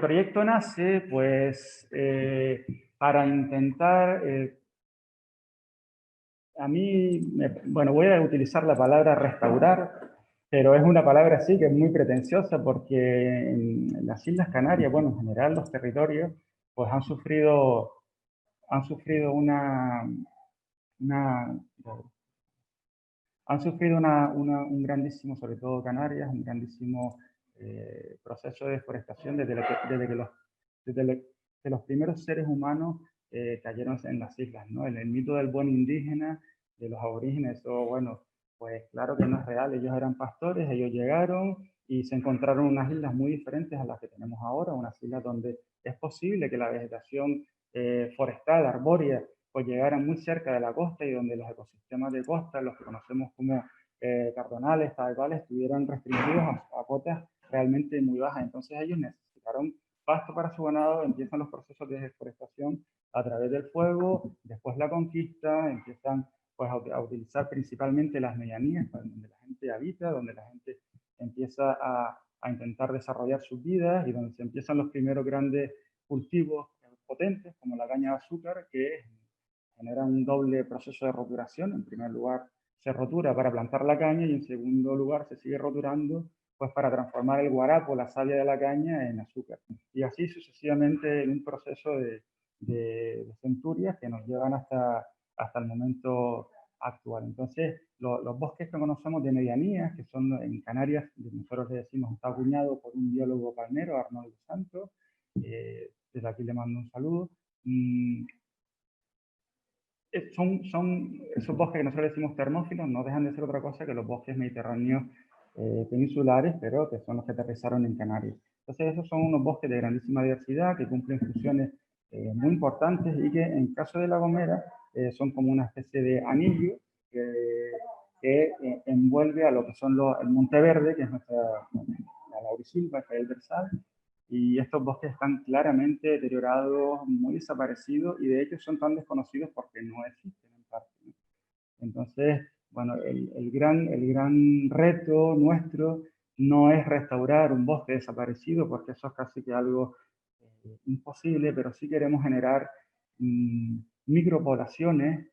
proyecto nace, pues, para intentar, bueno, voy a utilizar la palabra restaurar, pero es una palabra así que es muy pretenciosa porque en las Islas Canarias, bueno, en general los territorios, pues han sufrido una, han sufrido un grandísimo, sobre todo Canarias, un grandísimo proceso de deforestación desde que los primeros seres humanos cayeron en las islas, ¿no? El mito del buen indígena, de los aborígenes, eso, bueno, pues claro que no es real. Ellos eran pastores, ellos llegaron y se encontraron unas islas muy diferentes a las que tenemos ahora, unas islas donde es posible que la vegetación forestal, arbórea, pues llegaran muy cerca de la costa y donde los ecosistemas de costa, los que conocemos como cardonales, tal cual, estuvieran restringidos a cotas realmente muy bajas. Entonces ellos necesitaron pasto para su ganado, empiezan los procesos de deforestación a través del fuego, después la conquista, empiezan pues a utilizar principalmente las medianías, donde la gente habita, donde la gente empieza a intentar desarrollar sus vidas y donde se empiezan los primeros grandes cultivos potentes, como la caña de azúcar, que genera un doble proceso de roturación. En primer lugar, se rotura para plantar la caña y en segundo lugar se sigue roturando pues para transformar el guarapo, la savia de la caña, en azúcar. Y así sucesivamente en un proceso de centurias que nos llevan hasta el momento actual. Entonces, los bosques que conocemos de medianías, que son en Canarias, nosotros le decimos, está acuñado por un biólogo palmero, Arnoldo Santos, desde aquí le mando un saludo. Son esos bosques que nosotros decimos termófilos, no dejan de ser otra cosa que los bosques mediterráneos peninsulares, pero que son los que aterrizaron en Canarias. Entonces, esos son unos bosques de grandísima diversidad que cumplen funciones muy importantes y que en caso de La Gomera son como una especie de anillo que envuelve a lo que son el Monte Verde, que es la laurisilva, que es el Bersal, y estos bosques están claramente deteriorados, muy desaparecidos, y de hecho son tan desconocidos porque no existen en parte, ¿no? Entonces, bueno, el gran reto nuestro no es restaurar un bosque desaparecido, porque eso es casi que algo imposible, pero sí queremos generar micropoblaciones,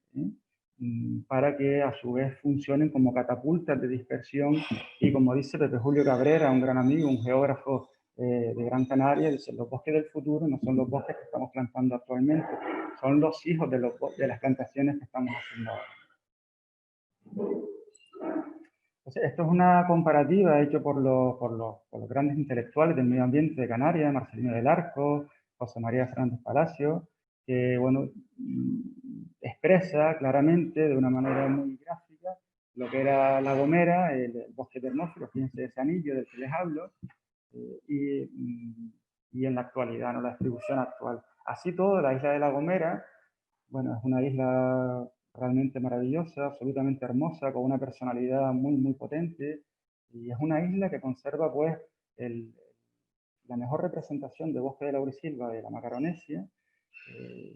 para que a su vez funcionen como catapultas de dispersión. Y como dice Pepe Julio Cabrera, un gran amigo, un geógrafo de Gran Canaria, dice: los bosques del futuro no son los bosques que estamos plantando actualmente, son los hijos de las plantaciones que estamos haciendo ahora. Entonces, esto es una comparativa hecha por los grandes intelectuales del medio ambiente de Canarias, Marcelino del Arco, José María Fernández Palacio, que bueno, expresa claramente de una manera muy gráfica lo que era La Gomera, el bosque termófilo, fíjense ese anillo del que les hablo, y en la actualidad, ¿no? La distribución actual. Así todo, la isla de La Gomera, bueno, es una isla realmente maravillosa, absolutamente hermosa, con una personalidad muy, muy potente, y es una isla que conserva, pues, la mejor representación de bosque de laurisilva de la Macaronesia,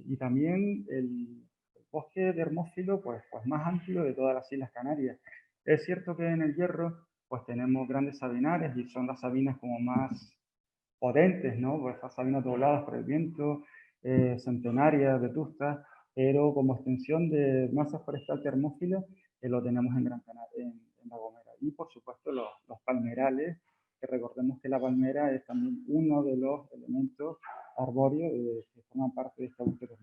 y también el bosque de hermófilo, pues más amplio de todas las Islas Canarias. Es cierto que en el Hierro, pues tenemos grandes sabinares, y son las sabinas como más potentes, ¿no? Pues esas sabinas dobladas por el viento, centenarias, vetustas, pero como extensión de masa forestal termófila, lo tenemos en Gran Canaria, en La Gomera. Y por supuesto los palmerales, que recordemos que la palmera es también uno de los elementos arbóreos que forman parte de esta búsqueda.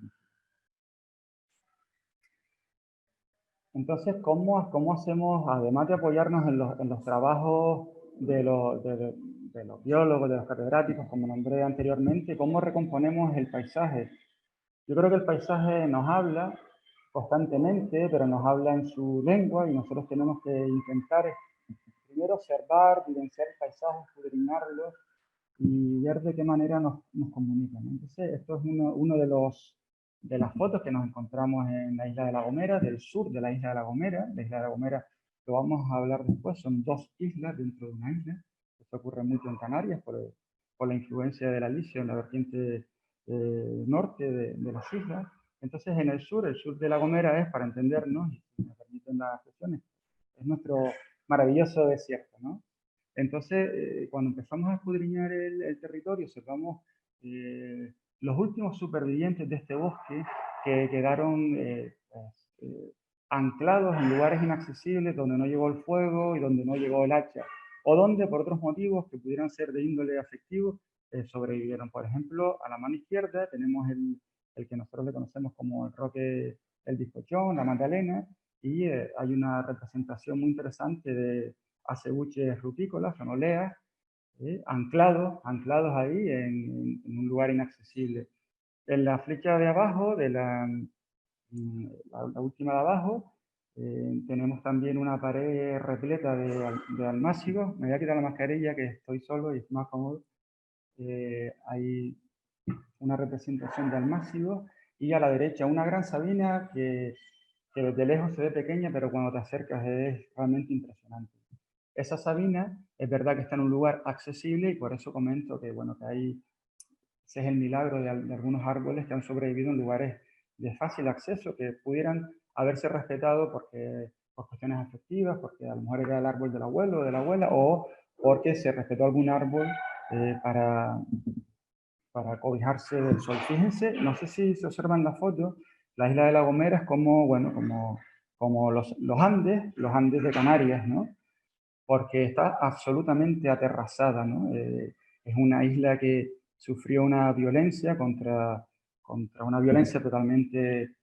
Entonces, ¿cómo hacemos, además de apoyarnos en los trabajos de los biólogos, de los catedráticos, como nombré anteriormente, cómo recomponemos el paisaje? Yo creo que el paisaje nos habla constantemente, pero nos habla en su lengua, y nosotros tenemos que intentar primero observar, vivenciar el paisaje, escudriñarlo y ver de qué manera nos comunican. Entonces, esto es uno de las fotos que nos encontramos en la isla de La Gomera, del sur de la isla de La Gomera. La isla de La Gomera, lo vamos a hablar después, son dos islas dentro de una isla. Esto ocurre mucho en Canarias por la influencia del Alicio en la vertiente norte de las islas. Entonces, en el sur de La Gomera es, para entendernos, y si me permiten las expresiones, es nuestro maravilloso desierto, ¿no? Entonces, cuando empezamos a escudriñar el territorio, observamos los últimos supervivientes de este bosque que quedaron anclados en lugares inaccesibles donde no llegó el fuego y donde no llegó el hacha, o donde por otros motivos que pudieran ser de índole afectivo sobrevivieron. Por ejemplo, a la mano izquierda tenemos el que nosotros le conocemos como el Roque el Bizcochón, la Magdalena, y hay una representación muy interesante de acebuches rutícolas, son oleas, anclados ahí en un lugar inaccesible. En la flecha de abajo, la última de abajo, tenemos también una pared repleta de almácigos. Me voy a quitar la mascarilla que estoy solo y es más cómodo. Hay una representación de almácigos y a la derecha una gran sabina que desde lejos se ve pequeña, pero cuando te acercas es realmente impresionante. Esa sabina es verdad que está en un lugar accesible y por eso comento que, bueno, que hay, ese es el milagro de algunos árboles que han sobrevivido en lugares de fácil acceso, que pudieran haberse respetado porque, por cuestiones afectivas, porque a lo mejor era el árbol del abuelo o de la abuela, o porque se respetó algún árbol para cobijarse del sol. Fíjense, no sé si se observan la foto, la isla de La Gomera es como, bueno, como los Andes de Canarias, ¿no? Porque está absolutamente aterrazada, ¿no? Es una isla que sufrió una violencia contra una violencia totalmente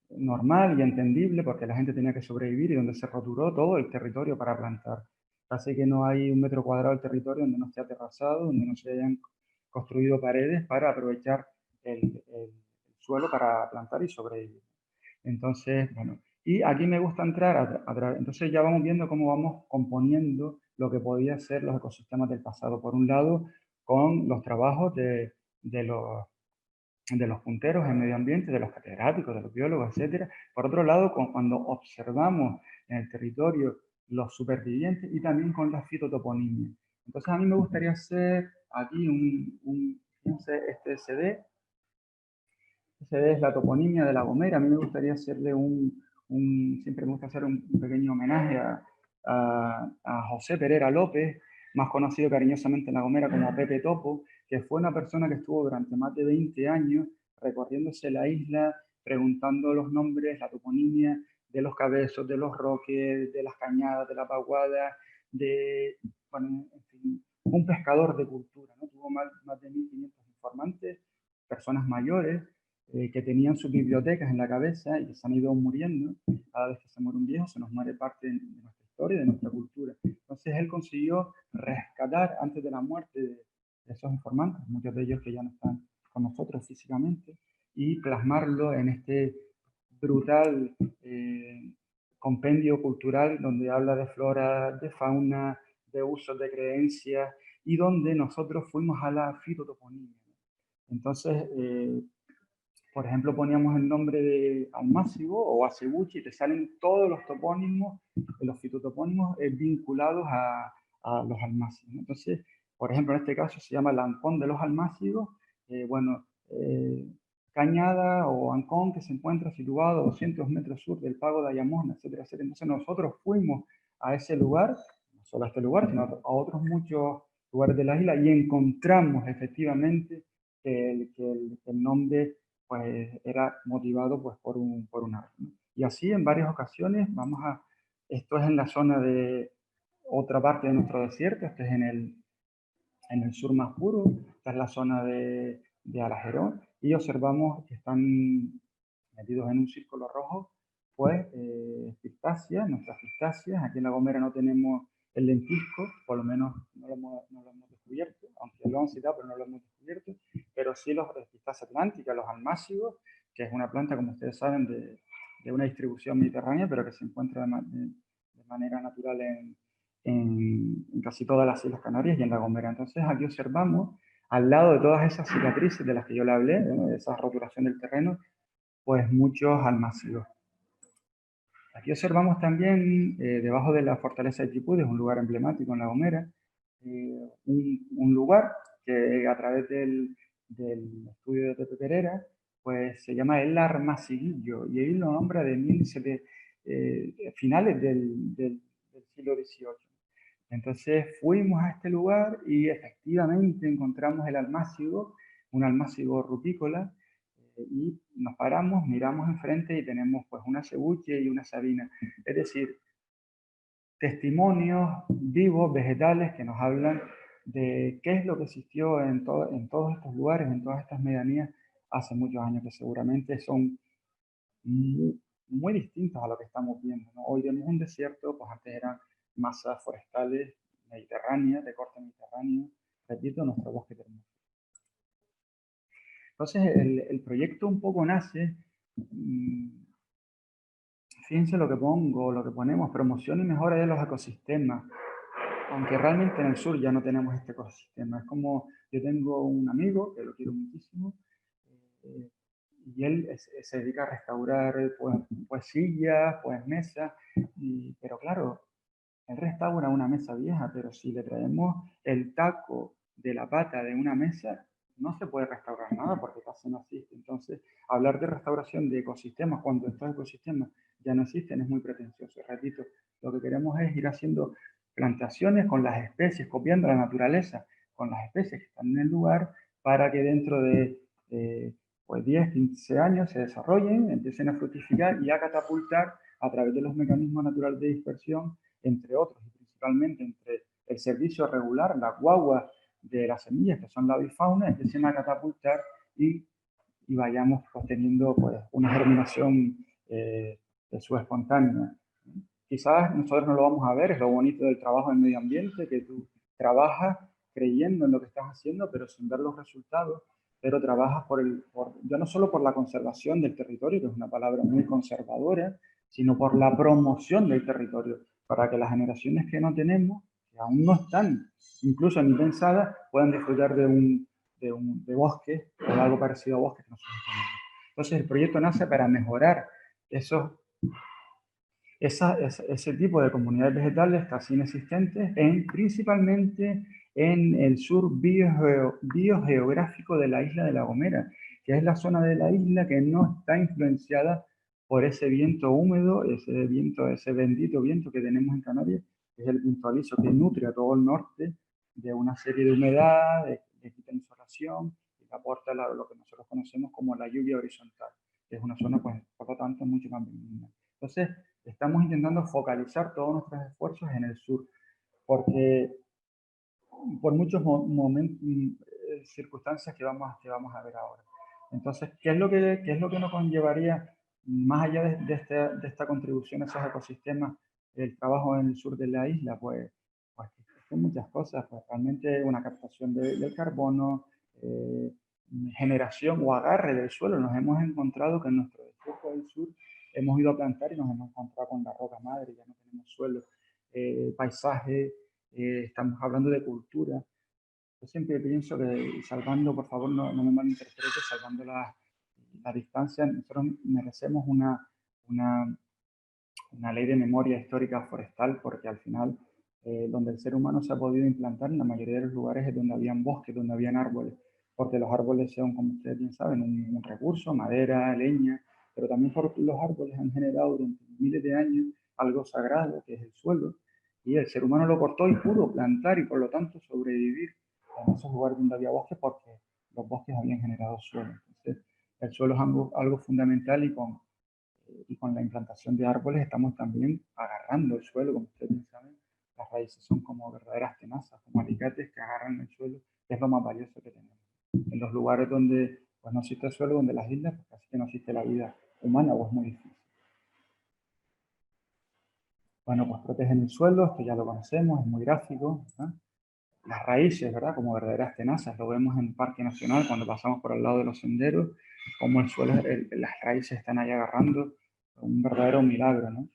normal y entendible, porque la gente tenía que sobrevivir y donde se roturó todo el territorio para plantar. Así que no hay un metro cuadrado del territorio donde no esté aterrazado, donde no se hayan construido paredes para aprovechar el suelo para plantar y sobrevivir. Entonces, bueno, y aquí me gusta entrar, entonces ya vamos viendo cómo vamos componiendo lo que podía ser los ecosistemas del pasado. Por un lado, con los trabajos de los punteros en medio ambiente, de los catedráticos, de los biólogos, etcétera. Por otro lado, cuando observamos en el territorio los supervivientes y también con la fitotoponimia. Entonces, a mí me gustaría hacer aquí fíjense, este CD. Ese es la toponimia de La Gomera. A mí me gustaría hacerle siempre me gusta hacer un pequeño homenaje a José Pereira López, más conocido cariñosamente en La Gomera como Pepe Topo, que fue una persona que estuvo durante más de 20 años recorriéndose la isla, preguntando los nombres, la toponimia de los cabezos, de los roques, de las cañadas, de la paguada, bueno, en fin, un pescador de cultura, ¿no? Tuvo más de 1.500 informantes, personas mayores, que tenían sus bibliotecas en la cabeza y que se han ido muriendo. Cada vez que se muere un viejo, se nos muere parte de nuestra historia, de nuestra cultura. Entonces él consiguió rescatar antes de la muerte de esos informantes, muchos de ellos que ya no están con nosotros físicamente, y plasmarlo en este brutal compendio cultural donde habla de flora, de fauna, de usos, de creencias, y donde nosotros fuimos a la fitotoponimia. Entonces, por ejemplo, poníamos el nombre de almácigo o acebuche y te salen todos los topónimos, los fitotopónimos vinculados a los almácigos. Entonces, por ejemplo, en este caso se llama el ancón de los almácigos. Bueno, cañada o ancón que se encuentra situado a 200 metros sur del pago de Ayamón, etcétera, etcétera. Entonces nosotros fuimos a ese lugar, no solo a este lugar, sino a otros muchos lugares de la isla y encontramos efectivamente que el nombre pues era motivado pues por un árbol, ¿no? Y así en varias ocasiones esto es en la zona de otra parte de nuestro desierto, esto es en el sur más puro, esta es la zona de Alajerón, y observamos que están metidos en un círculo rojo, pues nuestras pistáceas. Aquí en La Gomera no tenemos el lentisco, por lo menos no lo hemos descubierto, aunque lo han citado, pero no lo hemos descubierto, pero sí los pistáceas atlánticas, los almácigos, que es una planta, como ustedes saben, de una distribución mediterránea, pero que se encuentra de manera natural en casi todas las Islas Canarias y en La Gomera. Entonces aquí observamos, al lado de todas esas cicatrices de las que yo le hablé, de esa roturación del terreno, pues muchos almácigos. Aquí observamos también, debajo de la fortaleza de Tripúdes, un lugar emblemático en La Gomera, un lugar que a través del estudio de Pepe Pereira, pues se llama el Armaciguillo, y ahí lo nombra de finales del siglo XVIII. Entonces fuimos a este lugar y efectivamente encontramos el almácigo, un almácigo rupícola, y nos paramos, miramos enfrente y tenemos pues una cebuche y una sabina. Es decir, testimonios vivos, vegetales, que nos hablan de qué es lo que existió en todos estos lugares, en todas estas medianías, hace muchos años, que seguramente son muy, muy distintos a lo que estamos viendo, ¿no? Hoy vemos un desierto, pues antes eran masas forestales mediterráneas, de corte mediterráneo, repito, nuestro bosque terminal. Entonces, el proyecto un poco nace, fíjense lo que pongo, lo que ponemos, promoción y mejora de los ecosistemas, aunque realmente en el sur ya no tenemos este ecosistema. Es como, yo tengo un amigo que lo quiero muchísimo, eh, y él se dedica a restaurar pues sillas, pues mesas, pero claro, él restaura una mesa vieja, pero si le traemos el taco de la pata de una mesa, no se puede restaurar nada porque casi no existe. Entonces, hablar de restauración de ecosistemas cuando estos ecosistemas ya no existen es muy pretencioso. Repito, lo que queremos es ir haciendo plantaciones con las especies, copiando la naturaleza con las especies que están en el lugar para que dentro de pues 10, 15 años se desarrollen, empiecen a fructificar y a catapultar a través de los mecanismos naturales de dispersión, entre otros, y principalmente entre el servicio regular, la guagua de las semillas, que son la bifauna, empiecen a catapultar y vayamos teniendo pues, una germinación subespontánea. Quizás nosotros no lo vamos a ver, es lo bonito del trabajo en medio ambiente, que tú trabajas creyendo en lo que estás haciendo, pero sin ver los resultados, pero trabajas ya no solo por la conservación del territorio, que es una palabra muy conservadora, sino por la promoción del territorio, para que las generaciones que no tenemos, que aún no están incluso ni pensadas, puedan disfrutar de bosque o de algo parecido a bosque que nosotros tenemos. Entonces el proyecto nace para mejorar esos ese tipo de comunidades vegetales casi inexistentes, principalmente en el sur biogeográfico de la isla de La Gomera, que es la zona de la isla que no está influenciada por ese viento húmedo, ese bendito viento que tenemos en Canarias, que es el viento aliso que nutre a todo el norte de una serie de humedad, de quita insolación, y aporta lo que nosotros conocemos como la lluvia horizontal, que es una zona, pues, por lo tanto, mucho más benigna. Entonces, estamos intentando focalizar todos nuestros esfuerzos en el sur, porque por muchos momentos, circunstancias que vamos a ver ahora. Entonces, qué es lo que nos conllevaría, más allá de esta contribución a esos ecosistemas, el trabajo en el sur de la isla? Pues son muchas cosas, pues realmente una captación del carbono, eh, generación o agarre del suelo. Nos hemos encontrado que en nuestro desierto del sur hemos ido a plantar y nos hemos encontrado con la roca madre, ya no tenemos suelo, paisaje, estamos hablando de cultura. Yo siempre pienso que, salvando, por favor, no me malinterprete, salvando la distancia, nosotros merecemos una, una ley de memoria histórica forestal, porque al final, donde el ser humano se ha podido implantar, en la mayoría de los lugares es donde habían bosques, donde habían árboles, porque los árboles son, como ustedes bien saben, un recurso, madera, leña, pero también porque los árboles han generado durante miles de años algo sagrado, que es el suelo, y el ser humano lo cortó y pudo plantar y por lo tanto sobrevivir en esos lugares donde había bosques, porque los bosques habían generado suelo. Entonces, el suelo es algo fundamental, y con la implantación de árboles estamos también agarrando el suelo, como ustedes bien saben. Las raíces son como verdaderas tenazas, como alicates que agarran el suelo, que es lo más valioso que tenemos. En los lugares donde pues, no existe el suelo, donde las islas, pues casi que no existe la vida humana, o es muy difícil. Bueno, pues protegen el suelo, esto ya lo conocemos, es muy gráfico, ¿no? Las raíces, ¿verdad? Como verdaderas tenazas, lo vemos en el Parque Nacional cuando pasamos por al lado de los senderos, como el suelo, las raíces están ahí agarrando, un verdadero milagro, ¿no?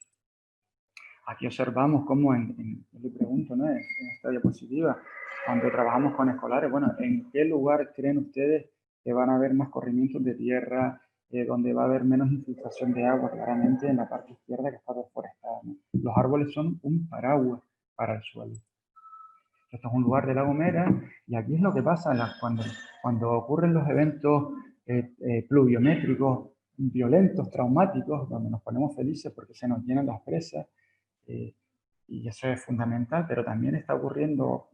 Aquí observamos cómo, yo le pregunto, ¿no? En esta diapositiva, cuando trabajamos con escolares, bueno, ¿en qué lugar creen ustedes que van a haber más corrimientos de tierra, donde va a haber menos infiltración de agua? Claramente en la parte izquierda, que está deforestada, ¿no? Los árboles son un paraguas para el suelo. Esto es un lugar de La Gomera, y aquí es lo que pasa cuando ocurren los eventos pluviométricos violentos, traumáticos, donde nos ponemos felices porque se nos llenan las presas, eh, y eso es fundamental, pero también está ocurriendo,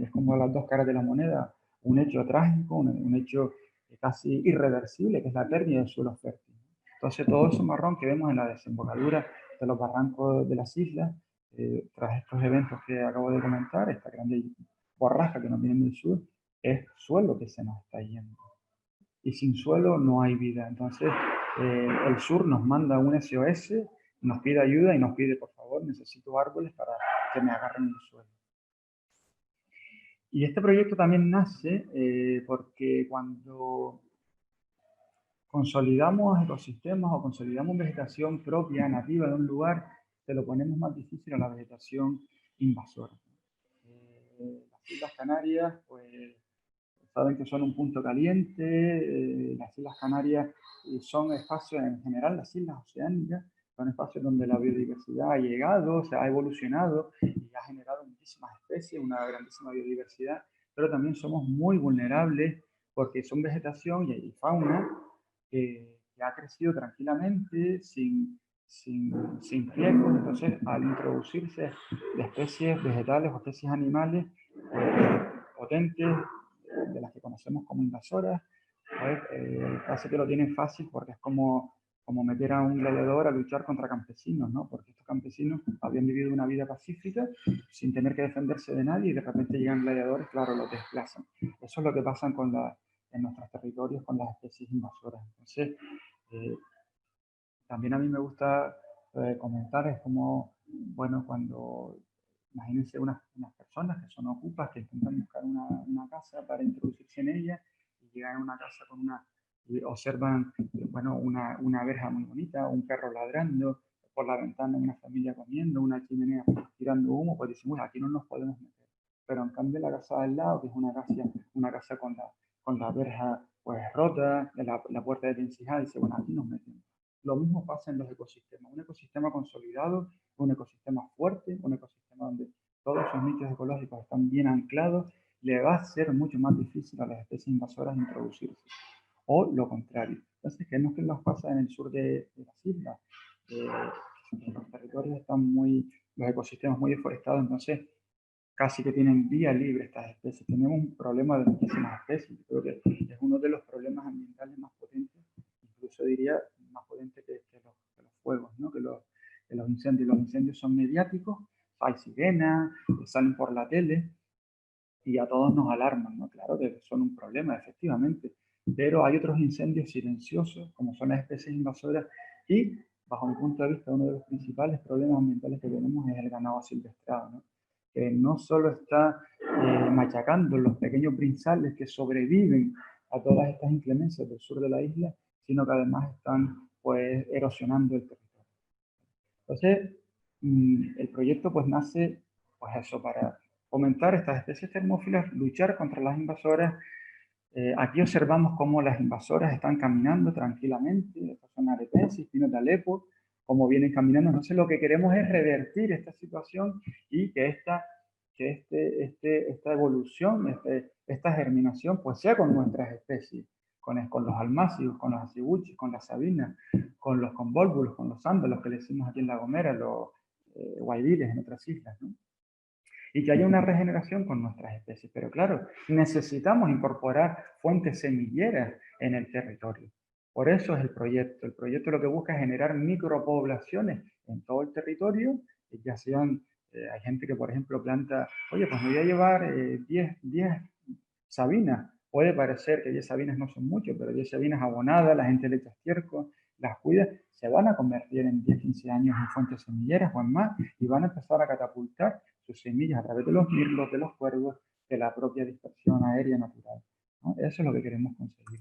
es como las dos caras de la moneda, un hecho trágico, un hecho casi irreversible, que es la pérdida del suelo fértil. Entonces, todo eso marrón que vemos en la desembocadura de los barrancos de las islas, tras estos eventos que acabo de comentar, esta grande borrasca que nos viene del sur, es suelo que se nos está yendo. Y sin suelo no hay vida. Entonces, el sur nos manda un SOS, nos pide ayuda y nos pide, por favor, necesito árboles para que me agarren el suelo. Y este proyecto también nace porque cuando consolidamos ecosistemas o consolidamos vegetación propia, nativa de un lugar, se lo ponemos más difícil a la vegetación invasora. Las Islas Canarias, pues, saben que son un punto caliente. Las Islas Canarias son espacios, en general, las islas oceánicas, son espacios donde la biodiversidad ha llegado, se ha evolucionado y ha generado muchísimas especies, una grandísima biodiversidad, pero también somos muy vulnerables porque son vegetación y fauna que ha crecido tranquilamente, sin riesgos. Entonces, al introducirse de especies vegetales o especies animales potentes, de las que conocemos como invasoras, pues, hace que lo tienen fácil porque es como meter a un gladiador a luchar contra campesinos, ¿no? Porque estos campesinos habían vivido una vida pacífica sin tener que defenderse de nadie y de repente llegan gladiadores, claro, los desplazan. Eso es lo que pasa en nuestros territorios con las especies invasoras. Entonces, eh, también a mí me gusta comentar, es como, bueno, cuando imagínense unas personas que son ocupas, que intentan buscar una casa para introducirse en ella y llegan a una casa y observan, bueno, una verja muy bonita, un perro ladrando, por la ventana una familia comiendo, una chimenea tirando humo, pues dicen, bueno, aquí no nos podemos meter. Pero en cambio la casa del lado, que es una casa con la verja pues rota, la puerta desvencijada, dice, bueno, aquí nos metemos. Lo mismo pasa en los ecosistemas. Un ecosistema consolidado, un ecosistema fuerte, un ecosistema donde todos sus nichos ecológicos están bien anclados, le va a ser mucho más difícil a las especies invasoras introducirse. O lo contrario. Entonces, ¿qué es lo que nos pasa en el sur de las islas? Los territorios están los ecosistemas muy deforestados, entonces casi que tienen vía libre estas especies. Tenemos un problema de muchísimas especies. Creo que es uno de los problemas ambientales más potentes, incluso diría más potente que los fuegos, ¿no? Que los incendios. Los incendios son mediáticos, hay sirenas, salen por la tele y a todos nos alarman, ¿no? Claro que son un problema, efectivamente, pero hay otros incendios silenciosos, como son las especies invasoras, y bajo mi punto de vista, uno de los principales problemas ambientales que tenemos es el ganado asilvestrado, ¿no? Que no solo está machacando los pequeños brinzales que sobreviven a todas estas inclemencias del sur de la isla, sino que además están pues erosionando el territorio. Entonces, el proyecto pues nace pues eso, para fomentar estas especies termófilas, luchar contra las invasoras. Aquí observamos cómo las invasoras están caminando tranquilamente, estas son aretenses, pinos de Alepo, cómo vienen caminando. Entonces lo que queremos es revertir esta situación y que esta evolución, esta germinación, pues sea con nuestras especies, con los almácigos, con los aciguchis, con las sabinas, con los convólvulos, con los ándalos que le decimos aquí en La Gomera, los guaidiles en otras islas, ¿no? Y que haya una regeneración con nuestras especies. Pero claro, necesitamos incorporar fuentes semilleras en el territorio. Por eso es el proyecto. El proyecto lo que busca es generar micropoblaciones en todo el territorio, ya sean, hay gente que por ejemplo planta, oye, pues me voy a llevar 10 sabinas. Puede parecer que 10 sabinas no son mucho, pero 10 sabinas abonadas, la gente le echa estiércol, las cuida, se van a convertir en 10, 15 años en fuentes semilleras o en más, y van a empezar a catapultar sus semillas a través de los mirlos, de los cuervos, de la propia dispersión aérea natural, ¿no? Eso es lo que queremos conseguir.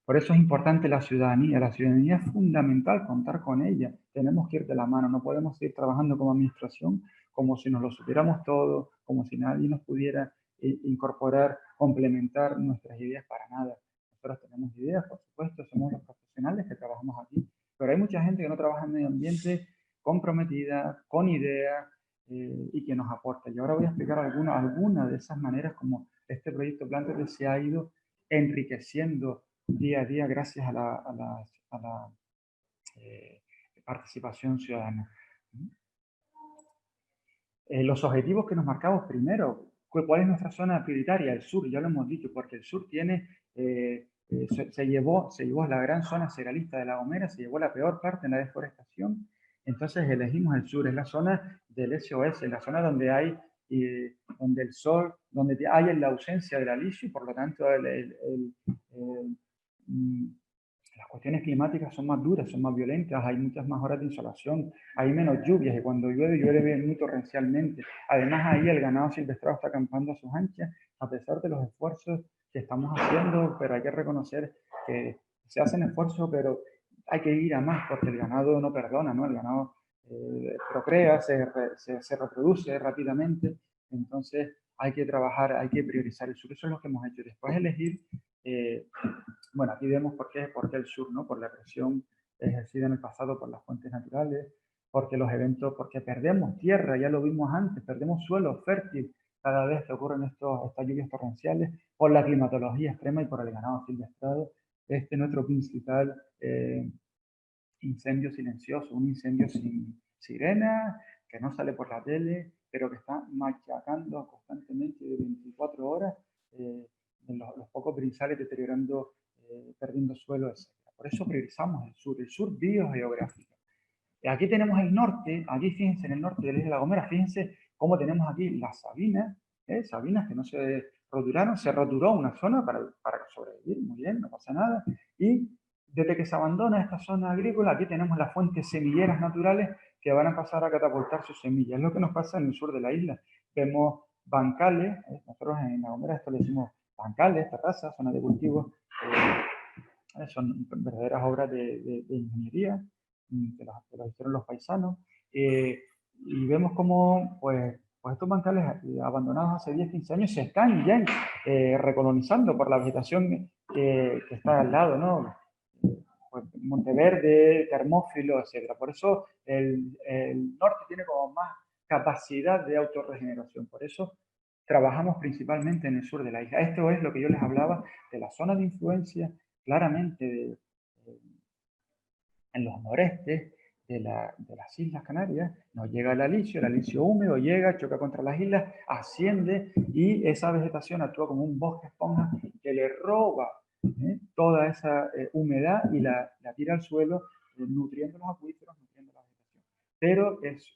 Por eso es importante la ciudadanía. La ciudadanía es fundamental contar con ella. Tenemos que ir de la mano. No podemos seguir trabajando como administración como si nos lo supiéramos todo, como si nadie nos pudiera incorporar, complementar nuestras ideas para nada. Nosotros tenemos ideas, por supuesto, somos los profesionales que trabajamos aquí, pero hay mucha gente que no trabaja en medio ambiente comprometida, con ideas y que nos aporta. Y ahora voy a explicar algunas de esas maneras como este proyecto Plántate se ha ido enriqueciendo día a día gracias a la participación ciudadana. Los objetivos que nos marcamos primero, ¿cuál es nuestra zona prioritaria? El sur, ya lo hemos dicho, porque el sur tiene, se llevó la gran zona cerealista de La Gomera, se llevó la peor parte en la deforestación, entonces elegimos el sur, es la zona del SOS, la zona donde hay, donde el sol, donde hay la ausencia del alicio y por lo tanto las cuestiones climáticas son más duras, son más violentas, hay muchas más horas de insolación, hay menos lluvias y cuando llueve, llueve muy torrencialmente. Además, ahí el ganado silvestrado está acampando a sus anchas, a pesar de los esfuerzos que estamos haciendo, pero hay que reconocer que se hacen esfuerzos, pero hay que ir a más porque el ganado no perdona, ¿no? El ganado procrea, se reproduce rápidamente, entonces hay que trabajar, hay que priorizar el sur, eso es lo que hemos hecho. Después elegir eh, bueno, aquí vemos por qué el sur, ¿no? Por la presión ejercida en el pasado por las fuentes naturales, porque los eventos, porque perdemos tierra, ya lo vimos antes, perdemos suelo fértil cada vez que ocurren estas lluvias torrenciales, por la climatología extrema y por el ganado silvestrado. Este es nuestro principal incendio silencioso, un incendio sin sirena, que no sale por la tele, pero que está machacando constantemente de 24 horas en los pocos brizales, deteriorando, perdiendo suelo, etc. Por eso priorizamos el sur biogeográfico. Aquí tenemos el norte, aquí fíjense en el norte de la isla de La Gomera, fíjense cómo tenemos aquí las sabinas, sabinas que no se roturaron, se roturó una zona para sobrevivir, muy bien, no pasa nada, y desde que se abandona esta zona agrícola, aquí tenemos las fuentes semilleras naturales que van a pasar a catapultar sus semillas. Es lo que nos pasa en el sur de la isla. Vemos bancales, nosotros en La Gomera esto le decimos bancales, terrazas, zonas de cultivo, son verdaderas obras de ingeniería que las hicieron los paisanos. Y vemos cómo pues estos bancales abandonados hace 10, 15 años se están ya recolonizando por la vegetación que está al lado, ¿no? Pues Monteverde, Termófilo, etc. Por eso el norte tiene como más capacidad de autorregeneración. Por eso trabajamos principalmente en el sur de la isla. Esto es lo que yo les hablaba de la zona de influencia, claramente en los norestes de las Islas Canarias, nos llega el alicio húmedo llega, choca contra las islas, asciende y esa vegetación actúa como un bosque esponja que le roba toda esa humedad y la tira al suelo, nutriendo los acuíferos, nutriendo la vegetación. Pero es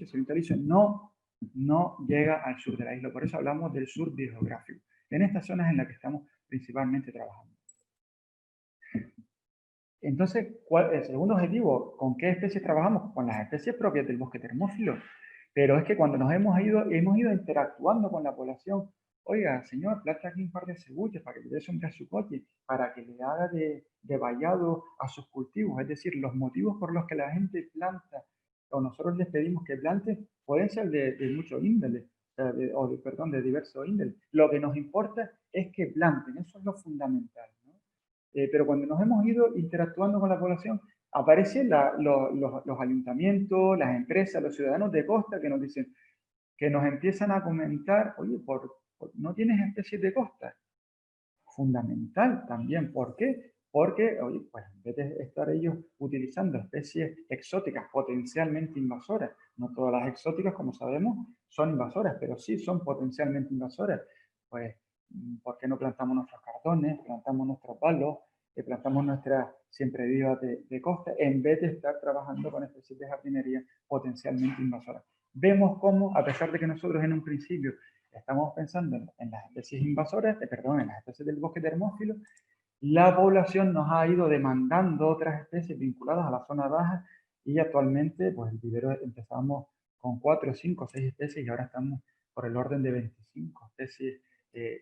ese alicio no llega al sur de la isla, por eso hablamos del sur biogeográfico. En estas zonas en las que estamos principalmente trabajando. Entonces, el segundo objetivo, ¿con qué especies trabajamos? Con las especies propias del bosque termófilo. Pero es que cuando hemos ido interactuando con la población, oiga, señor, planta aquí un par de cebuches para que le dé sombra a su coche, para que le haga de vallado a sus cultivos. Es decir, los motivos por los que la gente planta o nosotros les pedimos que planten pueden ser de mucho índole, perdón, de diverso índole. Lo que nos importa es que planten, eso es lo fundamental, ¿no? Pero cuando nos hemos ido interactuando con la población, aparecen los ayuntamientos, las empresas, los ciudadanos de costa que nos dicen, que nos empiezan a comentar, oye, ¿no tienes especies de costa? Fundamental también. ¿Por qué? Porque, oye, pues en vez de estar ellos utilizando especies exóticas potencialmente invasoras, no todas las exóticas, como sabemos, son invasoras, pero sí son potencialmente invasoras, pues, ¿por qué no plantamos nuestros cartones, plantamos nuestros palos, plantamos nuestras siempre vivas de costa, en vez de estar trabajando con especies de jardinería potencialmente invasoras? Vemos cómo, a pesar de que nosotros en un principio estamos pensando en las especies invasoras, perdón, en las especies del bosque termófilo, la población nos ha ido demandando otras especies vinculadas a la zona baja y actualmente, pues el vivero empezamos con 4, 5, 6 especies y ahora estamos por el orden de 25 especies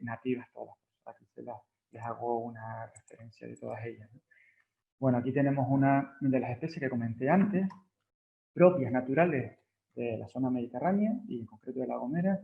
nativas todas. Aquí les hago una referencia de todas ellas, ¿no? Bueno, aquí tenemos una de las especies que comenté antes, propias, naturales de la zona mediterránea y en concreto de La Gomera.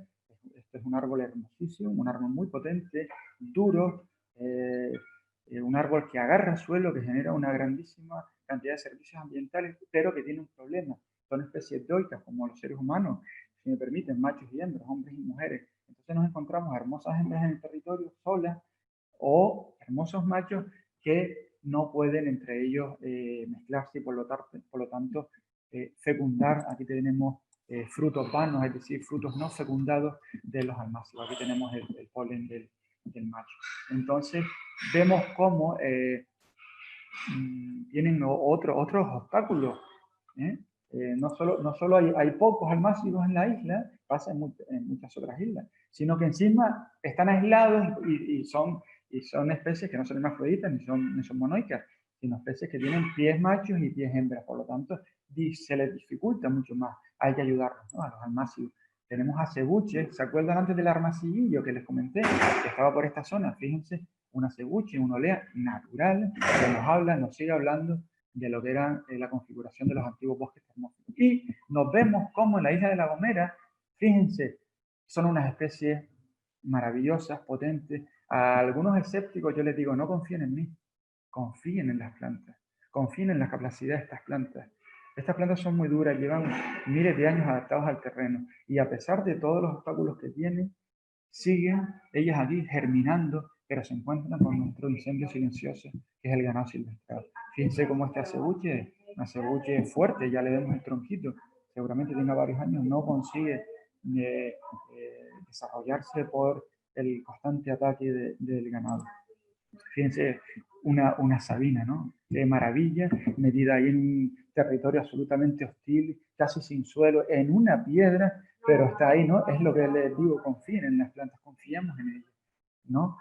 Este es un árbol hermosísimo, un árbol muy potente, duro, un árbol que agarra suelo, que genera una grandísima cantidad de servicios ambientales, pero que tiene un problema. Son especies dioicas como los seres humanos, si me permiten, machos y hembras, hombres y mujeres. Entonces nos encontramos hermosas hembras en el territorio solas o hermosos machos que no pueden entre ellos mezclarse y por lo tanto fecundar. Aquí tenemos frutos vanos, es decir, frutos no fecundados de los almácigos. Aquí tenemos el polen del macho. Entonces, vemos cómo tienen otros obstáculos. ¿eh? No solo hay pocos almácigos en la isla, pasa en muchas otras islas, sino que encima están aislados y son especies que no son hermafroditas ni son monoicas, sino especies que tienen pies machos y pies hembras. Por lo tanto, se les dificulta mucho más. Hay que ayudarlos, ¿no? A los almácigos. Tenemos acebuches. ¿Se acuerdan antes del armaciguillo que les comenté? Que estaba por esta zona. Fíjense, un acebuche, una olea natural que nos habla, nos sigue hablando de lo que era la configuración de los antiguos bosques termófilos. Y nos vemos como en la isla de La Gomera, fíjense, son unas especies maravillosas, potentes. A algunos escépticos yo les digo, no confíen en mí, confíen en las plantas, confíen en la capacidad de estas plantas. Estas plantas son muy duras, llevan miles de años adaptados al terreno y a pesar de todos los obstáculos que tienen, siguen ellas aquí germinando, pero se encuentran con nuestro incendio silencioso, que es el ganado silvestre. Fíjense cómo este acebuche, un acebuche fuerte, ya le vemos el tronquito, seguramente tiene varios años, no consigue desarrollarse por el constante ataque del ganado. Fíjense, una sabina, ¿no? Qué maravilla, metida ahí en un territorio absolutamente hostil, casi sin suelo, en una piedra, pero está ahí, ¿no? Es lo que les digo, confíen en las plantas, confiamos en ellas, ¿no?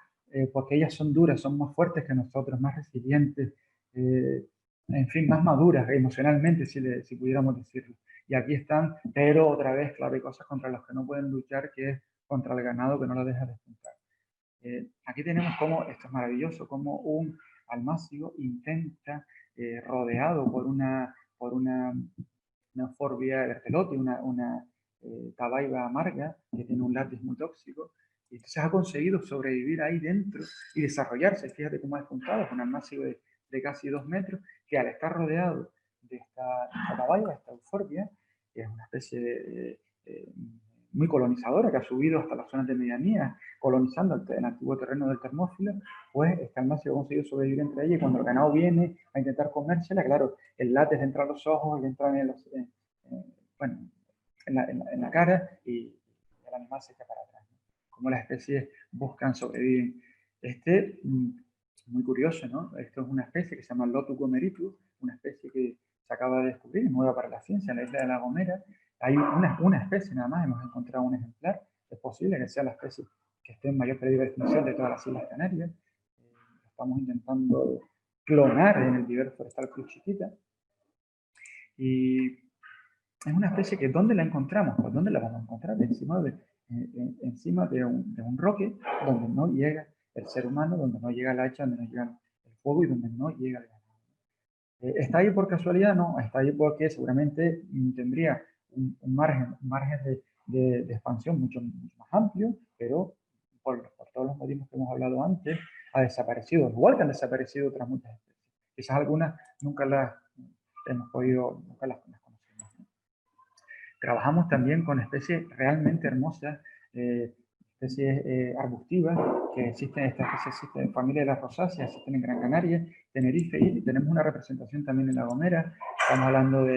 Porque ellas son duras, son más fuertes que nosotros, más resilientes, en fin, más maduras emocionalmente, si pudiéramos decirlo. Y aquí están, pero otra vez, claro, hay cosas contra las que no pueden luchar, que es contra el ganado que no lo deja despuntar. Aquí tenemos como, esto es maravilloso, como un almácigo intenta, rodeado por una Euphorbia bertheloti, una tabaiba amarga que tiene un látex muy tóxico, y entonces ha conseguido sobrevivir ahí dentro y desarrollarse. Fíjate cómo ha despuntado, es un almácigo de casi 2 metros, que al estar rodeado de esta tabaiba, esta Euphorbia, que es una especie muy colonizadora, que ha subido hasta las zonas de medianía, colonizando el antiguo terreno del termófilo, pues este almácigo ha conseguido sobrevivir entre ellas y cuando el ganado viene a intentar comérsela, claro, el látex entra a los ojos, le entra bueno, en la cara y el animal se echa para atrás. ¿No? Como las especies buscan sobrevivir. Muy curioso, ¿no? Esto es una especie que se llama Lotus gomeritus, una especie que se acaba de descubrir, nueva para la ciencia, en la isla de La Gomera. Hay una especie nada más, hemos encontrado un ejemplar. Es posible que sea la especie que esté en mayor peligro de extinción de todas las Islas Canarias. Estamos intentando clonar en el vivero forestal Cruz Chiquita. Y es una especie que ¿dónde la encontramos? Pues ¿dónde la vamos a encontrar? Encima de un roque donde no llega el ser humano, donde no llega el hacha, donde no llega el fuego y donde no llega el ganado. ¿Está ahí por casualidad? No, está ahí porque seguramente tendría un margen de expansión mucho más amplio, pero por todos los motivos que hemos hablado antes, ha desaparecido, igual que han desaparecido otras muchas especies. Quizás algunas nunca las hemos podido, nunca las conocemos. Trabajamos también con especies realmente hermosas, especies arbustivas, que existen, estas especies existen en familia de las rosáceas, existen en Gran Canaria, Tenerife, y tenemos una representación también en La Gomera. Estamos hablando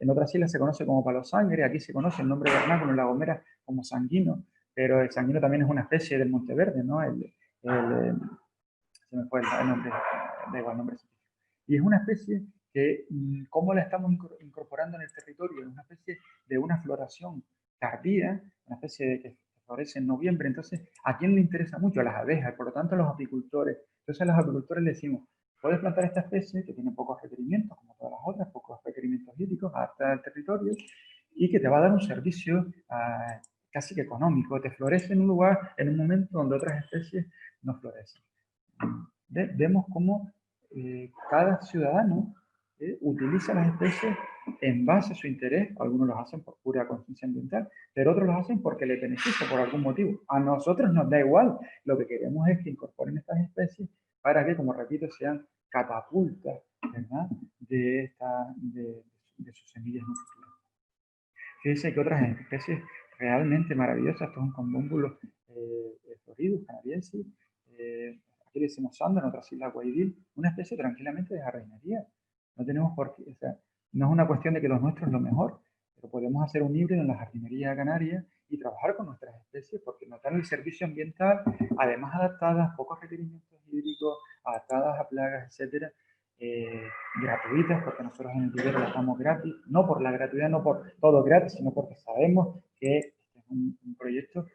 en otras islas se conoce como palo sangre, aquí se conoce el nombre vernáculo en La Gomera como sanguino, pero el sanguino también es una especie del Monteverde, ¿no? Se me fue el nombre, da igual el nombre. Y es una especie que, ¿cómo la estamos incorporando en el territorio? Es una especie de una floración tardía, una especie de que florece en noviembre. Entonces, ¿a quién le interesa mucho? A las abejas, por lo tanto, a los apicultores. Entonces, a los apicultores les decimos, puedes plantar esta especie que tiene pocos requerimientos, como todas las otras, pocos requerimientos hídricos, adaptada al territorio, y que te va a dar un servicio casi que económico. Te florece en un lugar, en un momento donde otras especies no florecen. Vemos cómo cada ciudadano utiliza las especies en base a su interés. Algunos los hacen por pura conciencia ambiental, pero otros los hacen porque les beneficia por algún motivo. A nosotros nos da igual. Lo que queremos es que incorporen estas especies para que, como repito, sean catapultas, ¿verdad? De sus semillas en un futuro. Fíjense que otras especies realmente maravillosas, estos son condómbulos floridos, canadienses, aquí le decimos sanda, en otras islas guaidil, una especie tranquilamente de jardinería. No tenemos por qué, o sea, no es una cuestión de que los nuestros es lo mejor, pero podemos hacer un híbrido en la jardinería canaria y trabajar con nuestras especies porque nos dan el servicio ambiental, además adaptadas, pocos requerimientos hídricos, adaptadas a plagas, etcétera, gratuitas, porque nosotros en el vivero las damos gratis, no por la gratuidad, no por todo gratis, sino porque sabemos que este es un proyecto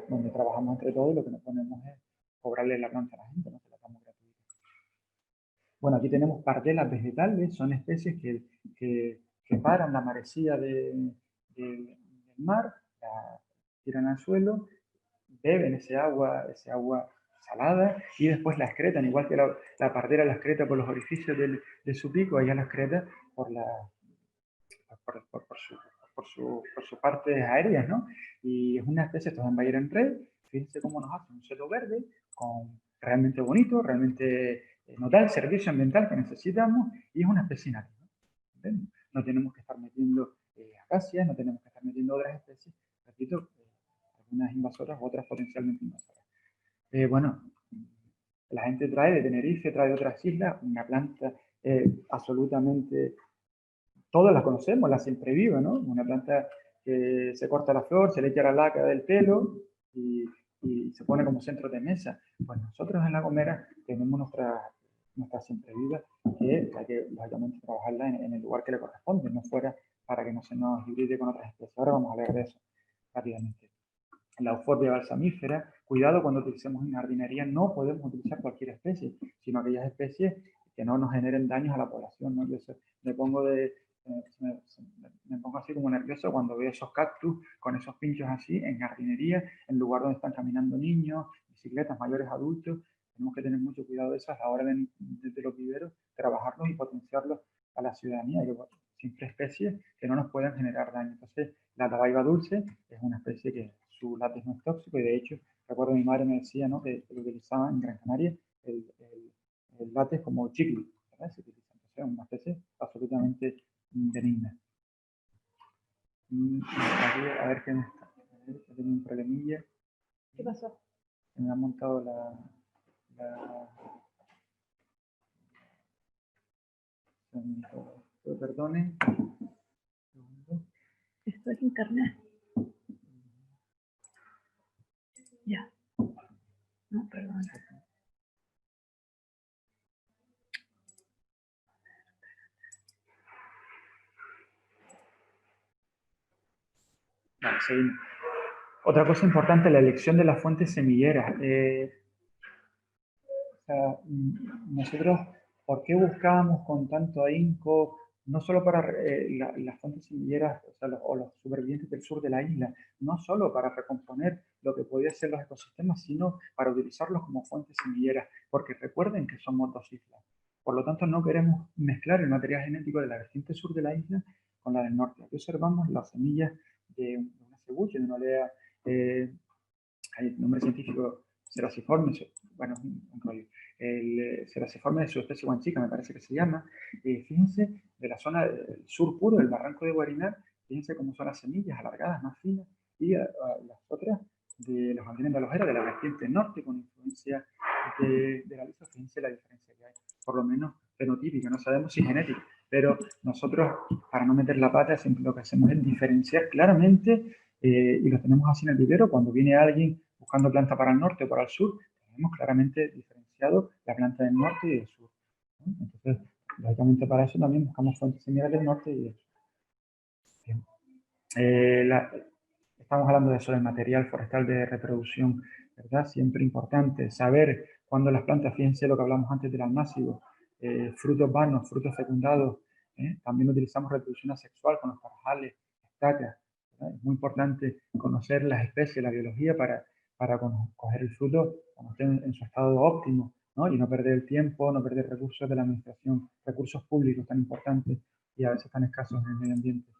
donde trabajamos entre todos y lo que nos ponemos es cobrarle la planta a la gente, no se la damos gratuita. Bueno, aquí tenemos pardelas vegetales, son especies que paran la marecía del mar, la tiran al suelo, beben ese agua salada y después la excretan, igual que la pardera la excreta por los orificios de su pico, ella la excreta por, la, por sus partes aéreas, ¿no? Y es una especie, esto es en Bayer en red, fíjense cómo nos hace un suelo verde, realmente bonito, realmente nos da el servicio ambiental que necesitamos y es una especie nativa. ¿No? No tenemos que estar metiendo acacias, no tenemos que estar metiendo otras especies, repito, algunas invasoras, otras potencialmente invasoras. Bueno, la gente trae de Tenerife, trae de otras islas, una planta absolutamente, todas la conocemos, la siempre viva, ¿no? Una planta que se corta la flor, se le echa la laca del pelo y se pone como centro de mesa. Pues nosotros en La Gomera tenemos nuestra siempre viva que hay que, lógicamente, trabajarla en el lugar que le corresponde, no fuera para que no se nos hibride con otras especies. Ahora vamos a hablar de eso rápidamente. La euphorbia balsamífera, cuidado cuando utilicemos en jardinería, no podemos utilizar cualquier especie, sino aquellas especies que no nos generen daños a la población, ¿no? Yo me pongo me pongo así como nervioso cuando veo esos cactus con esos pinchos así en jardinería, en lugar donde están caminando niños, bicicletas, mayores, adultos. Tenemos que tener mucho cuidado de eso a la hora de los viveros, trabajarlos y potenciarlos a la ciudadanía, que siempre especies que no nos puedan generar daño. Entonces, la tabaiba dulce es una especie que su látex no es tóxico y de hecho, recuerdo mi madre me decía, ¿no?, que lo utilizaba en Gran Canaria el látex como chicle, ¿verdad? Se utiliza. Entonces, es una especie absolutamente benigna. A ver qué me está. A ver, tengo un problemilla. ¿Qué pasó? Se me ha montado perdone. Esto es internet. Ya. No, perdón. Vale, seguimos. Otra cosa importante, la elección de las fuentes semilleras. O sea, nosotros, ¿por qué buscábamos con tanto ahínco, no solo para las fuentes semilleras, o sea, los supervivientes del sur de la isla, no solo para recomponer lo que podía ser los ecosistemas, sino para utilizarlos como fuentes semilleras? Porque recuerden que somos dos islas. Por lo tanto, no queremos mezclar el material genético de la vertiente sur de la isla con la del norte. Aquí observamos las semillas de una cebuche, de una olea, hay nombre científico, Ceraciforme, bueno, un rollo. El Ceraciforme de su especie guanchica, me parece que se llama. Fíjense, de la zona del sur puro, del barranco de Guarinar, fíjense cómo son las semillas alargadas, más finas, y las otras de los jardines de Alojera, de la vertiente norte, con influencia de la lisa. Fíjense la diferencia que hay, por lo menos fenotípica, no sabemos si genética, pero nosotros, para no meter la pata, siempre lo que hacemos es diferenciar claramente, y lo tenemos así en el vivero. Cuando viene alguien buscando planta para el norte o para el sur, tenemos claramente diferenciado la planta del norte y del sur, ¿no? Entonces, lógicamente para eso también buscamos fuentes semilleras del norte y del sur. Bien. Estamos hablando de eso, del material forestal de reproducción, ¿verdad? Siempre importante saber cuándo las plantas, fíjense lo que hablamos antes del almácigo, frutos vanos, frutos fecundados, también utilizamos reproducción asexual con los tarajales, estacas, ¿verdad? Es muy importante conocer las especies, la biología para coger el fruto cuando esté en su estado óptimo, ¿no? Y no perder el tiempo, no perder recursos de la administración, recursos públicos tan importantes y a veces tan escasos en el medio ambiente.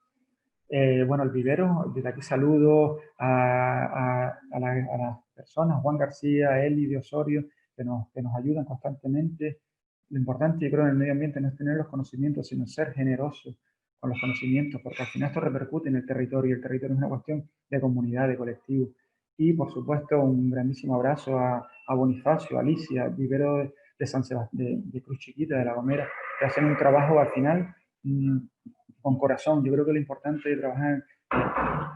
Bueno, el vivero, desde aquí saludo a las personas, Juan García, Eli de Osorio, que nos ayudan constantemente. Lo importante, yo creo, en el medio ambiente no es tener los conocimientos, sino ser generoso con los conocimientos, porque al final esto repercute en el territorio, y el territorio es una cuestión de comunidad, de colectivo. Y, por supuesto, un grandísimo abrazo a Bonifacio, a Alicia, vivero de San Sebastián, de Cruz Chiquita, de La Gomera, que hacen un trabajo al final con corazón. Yo creo que lo importante es trabajar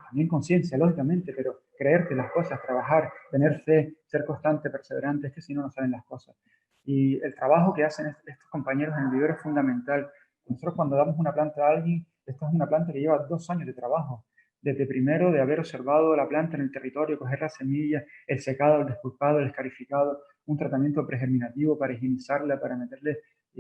también con ciencia, lógicamente, pero creerte las cosas, trabajar, tener fe, ser constante, perseverante, es que si no, no salen las cosas. Y el trabajo que hacen estos compañeros en el vivero es fundamental. Nosotros cuando damos una planta a alguien, esta es una planta que lleva 2 años de trabajo. Desde primero de haber observado la planta en el territorio, coger las semillas, el secado, el despulpado, el escarificado, un tratamiento pregerminativo para higienizarla, para meterle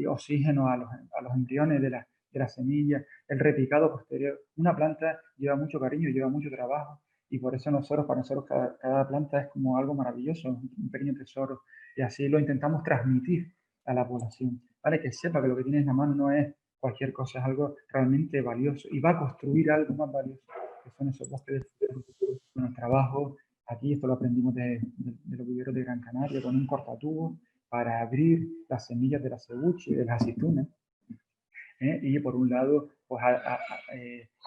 oxígeno a los embriones de la semilla, el repicado posterior. Una planta lleva mucho cariño, lleva mucho trabajo y por eso para nosotros cada planta es como algo maravilloso, un pequeño tesoro y así lo intentamos transmitir a la población, ¿vale? Que sepa que lo que tienes en la mano no es cualquier cosa, es algo realmente valioso y va a construir algo más valioso, que son esos bosques del futuro. Con el trabajo, aquí esto lo aprendimos de los viveros de Gran Canaria, con un cortatubo para abrir las semillas de la cebuche y de las aceitunas. Y por un lado, pues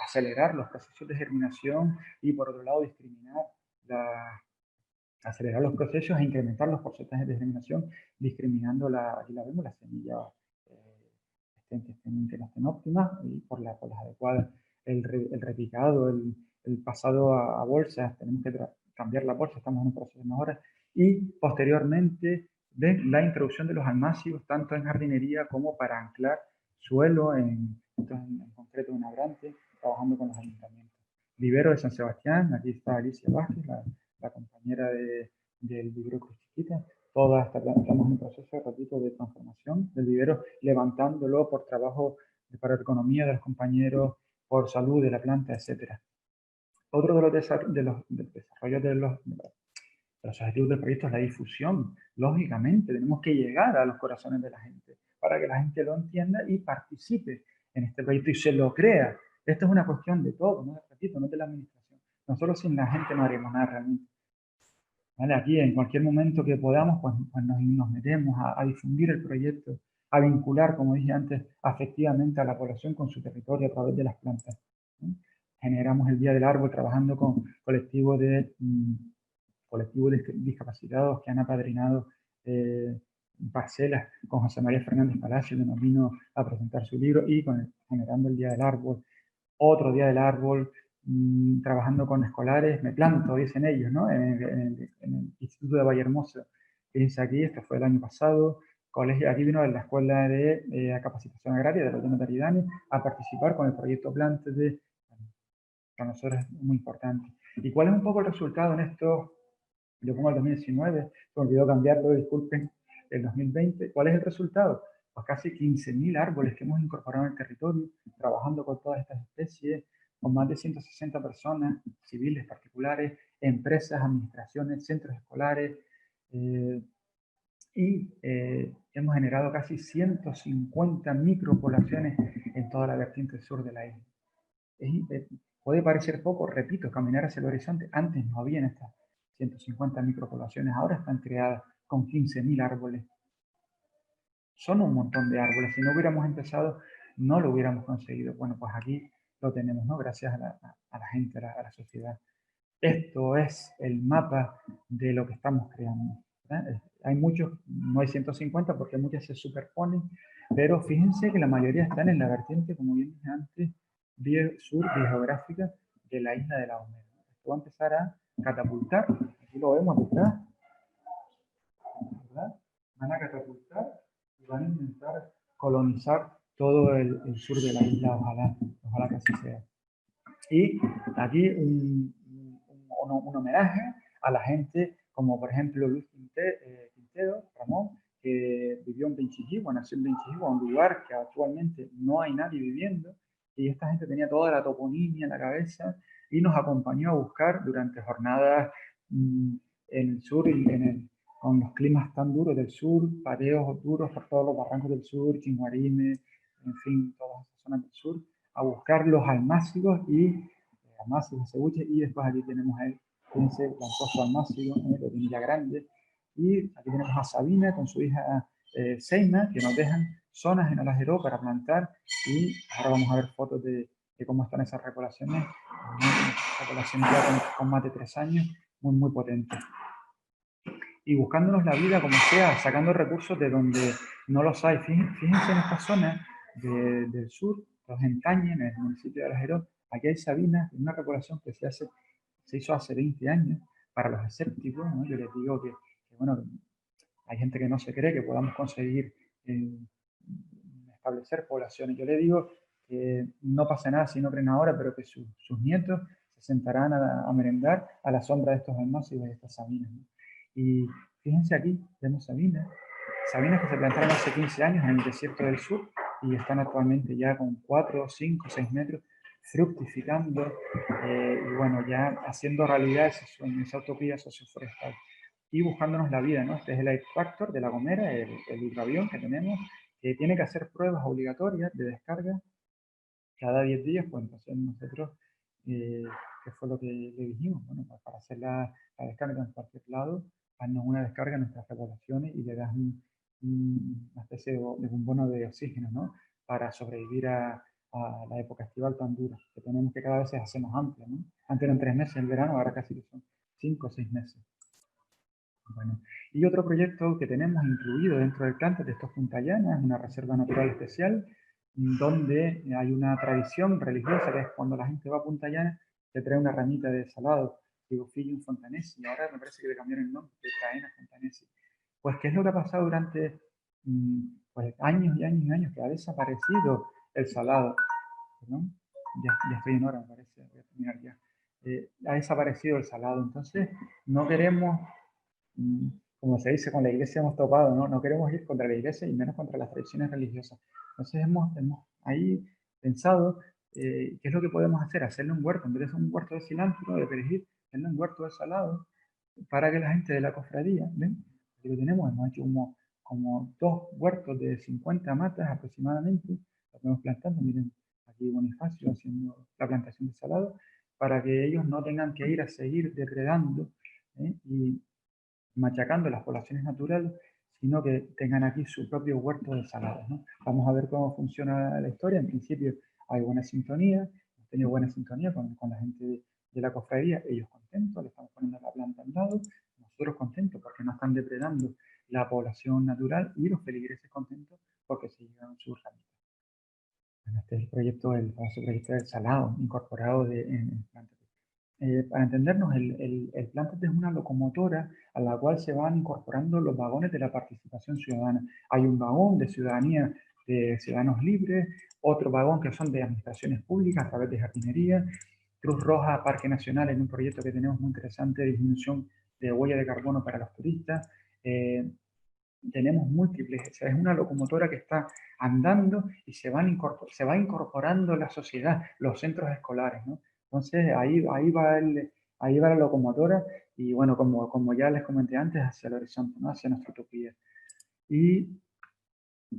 acelerar los procesos de germinación y por otro lado acelerar los procesos e incrementar los porcentajes de germinación, discriminando aquí la vemos, las semillas que no estén óptimas y por las adecuadas. El repicado, el pasado a bolsas, tenemos que cambiar la bolsa, estamos en un proceso de mejora y posteriormente la introducción de los almácigos tanto en jardinería como para anclar suelo, en concreto en Abrante, trabajando con los ayuntamientos. Vivero de San Sebastián, aquí está Alicia Vázquez, la compañera del vivero Cruz Chiquita. Todas estamos en un proceso, repito, de transformación del vivero, levantándolo por trabajo para la economía de los compañeros, por salud de la planta, etc. Otro de los desarrollos de los objetivos del proyecto es la difusión. Lógicamente, tenemos que llegar a los corazones de la gente para que la gente lo entienda y participe en este proyecto y se lo crea. Esto es una cuestión de todo, ¿no? Repito, no de la administración. Nosotros sin la gente no haremos nada realmente. ¿Vale? Aquí, en cualquier momento que podamos, pues nos metemos a difundir el proyecto, a vincular, como dije antes, afectivamente a la población con su territorio a través de las plantas, ¿no? Generamos el Día del Árbol trabajando con colectivos de discapacitados que han apadrinado parcelas con José María Fernández Palacio, que nos vino a presentar su libro, y generando el Día del Árbol, otro Día del Árbol, trabajando con escolares, me planto, dicen ellos, ¿no? En el Instituto de Vallehermoso. Fíjense aquí, esto fue el año pasado, aquí vino la Escuela de Capacitación Agraria de Roberto Taridani a participar con el proyecto Plantes para nosotros es muy importante. ¿Y cuál es un poco el resultado en estos? Yo pongo el 2019, se me olvidó cambiarlo, disculpen, el 2020. ¿Cuál es el resultado? Pues casi 15.000 árboles que hemos incorporado en el territorio, trabajando con todas estas especies, con más de 160 personas, civiles, particulares, empresas, administraciones, centros escolares, hemos generado casi 150 micropoblaciones en toda la vertiente sur de la isla. Puede parecer poco, repito, caminar hacia el horizonte. Antes no habían estas 150 micropoblaciones, ahora están creadas con 15.000 árboles. Son un montón de árboles. Si no hubiéramos empezado, no lo hubiéramos conseguido. Bueno, pues aquí lo tenemos, ¿no? Gracias a la gente, a la sociedad. Esto es el mapa de lo que estamos creando. Hay muchos, no hay 150 porque muchas se superponen, pero fíjense que la mayoría están en la vertiente, como bien dije antes, sur biogeográfica de la isla de La Gomera. Esto va a empezar a catapultar, aquí lo vemos detrás, ¿verdad? Van a catapultar y van a intentar colonizar todo el sur de la isla, ojalá que así sea. Y aquí un homenaje a la gente como por ejemplo Luis Quintero, Ramón, que vivió en Benchijigua, nació en Benchijigua, un lugar que actualmente no hay nadie viviendo, y esta gente tenía toda la toponimia en la cabeza y nos acompañó a buscar durante jornadas en el sur, con los climas tan duros del sur, pateos duros por todos los barrancos del sur, Chinguarime, en fin, todas esas zonas del sur, a buscar los almácigos y cebuche, y después aquí tenemos el plantoso almácigo, de Villa Grande, y aquí tenemos a Sabina con su hija Seina, que nos dejan zonas en Alajeró para plantar, y ahora vamos a ver fotos de cómo están esas recolecciones, recolecciones ya con más de 3 años, muy potentes. Y buscándonos la vida como sea, sacando recursos de donde no los hay. Fíjense en esta zona del sur, los Entañes, en el municipio de Alajerón. Aquí hay sabinas, una repoblación que se hizo hace 20 años para los escépticos, ¿no? Yo les digo que, bueno, hay gente que no se cree que podamos conseguir establecer poblaciones. Yo les digo que no pasa nada si no creen ahora, pero que sus nietos se sentarán a merendar a la sombra de estos almácigos y de estas sabinas, ¿no? Y fíjense aquí, vemos sabinas que se plantaron hace 15 años en el desierto del sur y están actualmente ya con 4, 5, 6 metros fructificando y bueno, ya haciendo realidad ese sueño, esa utopía socioforestal y buscándonos la vida, ¿no? Este es el Air Factor de La Gomera, el hidroavión que tenemos, que tiene que hacer pruebas obligatorias de descarga cada 10 días, pues entonces nosotros, ¿qué fue lo que le dijimos? Bueno, pues para hacer la descarga en cualquier lado, haznos una descarga en nuestras repoblaciones y le das una especie de bono de oxígeno, ¿no? Para sobrevivir a la época estival tan dura, que tenemos que cada vez se hace más amplia, ¿no? Antes eran 3 meses el verano, ahora casi que son 5 o 6 meses. Bueno, y otro proyecto que tenemos incluido dentro del Plantas de estos Punta Llana es una reserva natural especial donde hay una tradición religiosa que es cuando la gente va a Punta Llana se trae una ramita de salado, digo Filium fontanesi, y ahora me parece que le cambiaron el nombre, de Traena fontanesi. Pues, ¿qué es lo que ha pasado durante pues, años y años y años? Que ha desaparecido el salado. ¿Perdón? Ya estoy en hora, me parece, voy a terminar ya. Ha desaparecido el salado, entonces no queremos como se dice, con la iglesia hemos topado, ¿no? No queremos ir contra la iglesia y menos contra las tradiciones religiosas. Entonces hemos ahí pensado qué es lo que podemos hacer, hacerle un huerto, en vez de hacer un huerto de cilantro, de perejil, hacerle un huerto de salado, para que la gente de la cofradía, ¿ven? Lo que tenemos, hemos hecho como 2 huertos de 50 matas aproximadamente, lo vamos plantando, miren, aquí Bonifacio haciendo la plantación de salado, para que ellos no tengan que ir a seguir depredando y machacando las poblaciones naturales, sino que tengan aquí su propio huerto de saladas, ¿no? Vamos a ver cómo funciona la historia. En principio hay buena sintonía, hemos tenido buena sintonía con la gente de la cofradía, ellos contentos, le estamos poniendo la planta al lado, nosotros contentos porque no están depredando la población natural y los feligreses contentos porque se llevan sus ramitas. Bueno, este es el proyecto, el famoso proyecto del salado incorporado en el planta. Para entendernos, el Plantas es una locomotora a la cual se van incorporando los vagones de la participación ciudadana. Hay un vagón de ciudadanía de ciudadanos libres, otro vagón que son de administraciones públicas a través de jardinería, Cruz Roja, Parque Nacional, en un proyecto que tenemos muy interesante de disminución de huella de carbono para los turistas. Tenemos múltiples, o sea, es una locomotora que está andando y se va incorporando la sociedad, los centros escolares, ¿no? Entonces ahí va la locomotora y bueno, como ya les comenté antes, hacia el horizonte, ¿no? Hacia nuestra utopía. Y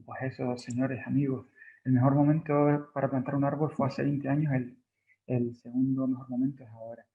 pues eso, señores, amigos, el mejor momento para plantar un árbol fue hace 20 años, el segundo mejor momento es ahora.